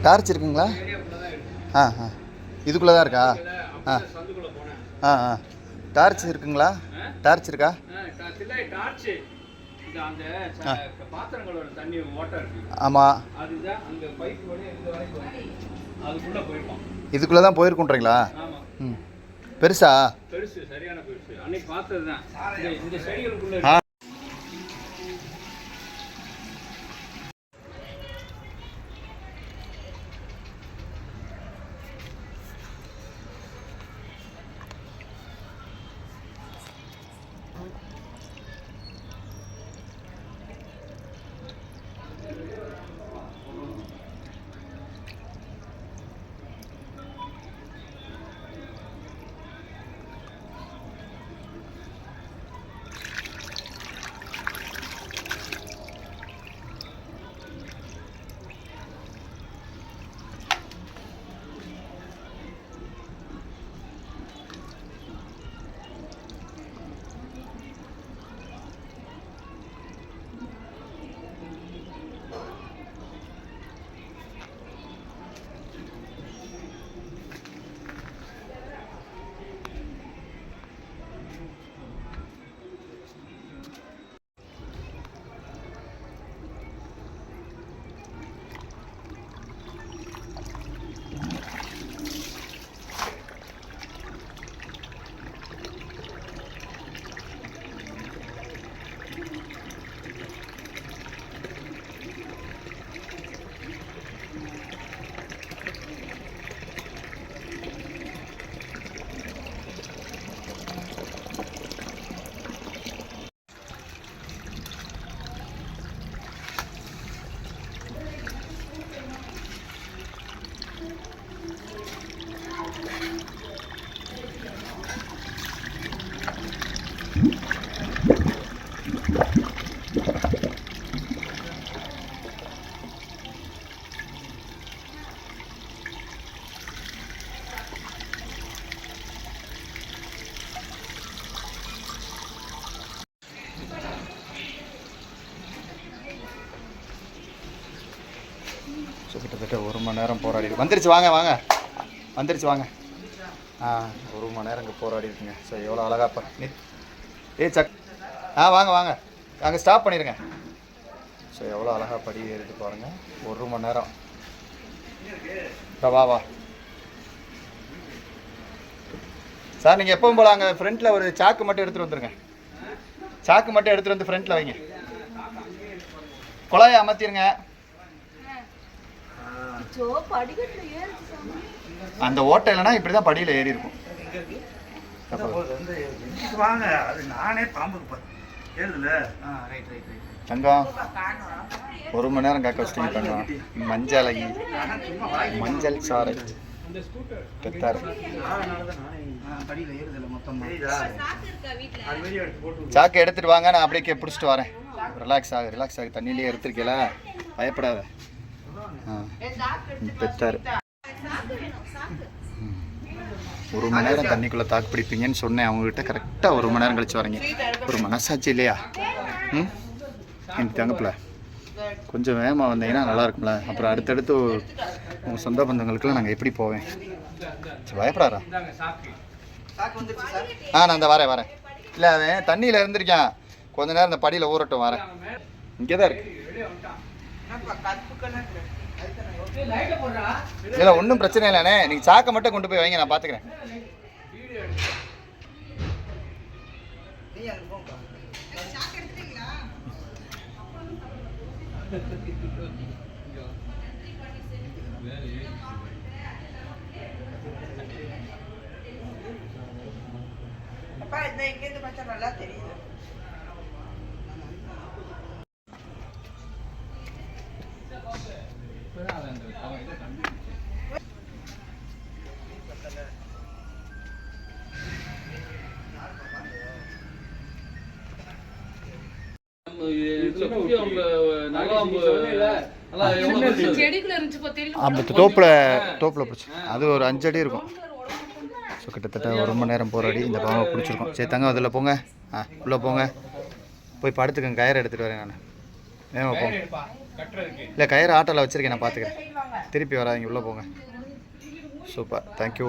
Torch இருக்குங்களா? ஆ ஆ இதுக்குள்ளே தான் இருக்கா? ஆ ஆ ஆ டார்ச் இருக்குங்களா? டார்ச் இருக்கா? ஆமாம், இதுக்குள்ளே தான் போயிருக்குன்றீங்களா? ம், பெருசா? ஆ ஸோ கிட்டத்தட்ட 1 மணி நேரம் போராடி வந்துருச்சு. வாங்க வாங்க, வந்துருச்சு வாங்க. ஆ 1 மணி நேரம் இங்கே போராடி இருக்குங்க. ஸோ எவ்வளோ அழகாப்பா சக். வாங்க வாங்க, அங்கே ஸ்டாப் பண்ணிடுங்க. ஸோ எவ்வளோ அழகாக படி ஏறிட்டு பாருங்கள். 1 மணி நேரம். வா வா சார், நீங்கள் எப்பவும் போல அங்கே ஃப்ரண்ட்டில் ஒரு சாக்கு மட்டும் எடுத்துகிட்டு வந்துடுங்க. சாக்கு மட்டும் எடுத்துகிட்டு வந்து ஃப்ரண்ட்டில் வைங்க. குழாயை அமர்த்திடுங்க. அந்த ஓட்டை இல்லைன்னா இப்படி தான் படியில் ஏறி இருக்கும். தங்கம் 1 மணி நேரம் காக்க வச்சுட்டீங்க தங்கம். மஞ்சள் சாறை பெத்தார். சாக்கு எடுத்துட்டு வாங்க, நான் அப்படியே பிடிச்சிட்டு வரேன். ரிலாக்ஸ் ஆகு தண்ணியிலே எடுத்துருக்கல, பயப்படாத. பெத்தார். 1 மணி நேரம் தண்ணிக்குள்ளே தாக்கு பிடிப்பீங்கன்னு சொன்னேன் அவங்ககிட்ட. கரெக்டாக 1 மணி நேரம் கழிச்சு வரீங்க. ஒரு மனசாட்சி இல்லையா? எனக்கு தங்கப்பில் கொஞ்சம் வேகமாக வந்தீங்கன்னா நல்லா இருக்கும்ல. அப்புறம் அடுத்தடுத்து உங்கள் சொந்த பந்தங்களுக்குலாம் நாங்கள் எப்படி போவேன்? பயப்படாரா? நான் இந்த வரேன். இல்லை அவன் தண்ணியில் இருந்திருக்கேன். கொஞ்ச நேரம் இந்த படியில் ஊறட்டும், வரேன். இங்கே தான் இருக்கு. இல்லை ஒன்றும் பிரச்சனை இல்லைண்ணே, நீங்கள் சாக்கை மட்டும் கொண்டு போய் வைங்க, நான் பார்த்துக்கிறேன். இங்கேருந்து பார்த்தா நல்லா தெரியுது. தோப்புல பிடிச்சி அது ஒரு 5 அடி இருக்கும். ஸோ கிட்டத்தட்ட 1 மணி நேரம் போராடி இந்த பாம்பை பிடிச்சிருக்கோம். சரி தங்க அதில் போங்க. உள்ளே போங்க, போய் படுத்துக்கங்க. கயிறு எடுத்துகிட்டு வரேன் நான். ஏமா போங்க. இல்லை கயிறு ஆட்டோவில் வச்சுருக்கேன், நான் பார்த்துக்கிறேன். திருப்பி வராதிங்க, உள்ளே போங்க. Super, thank you.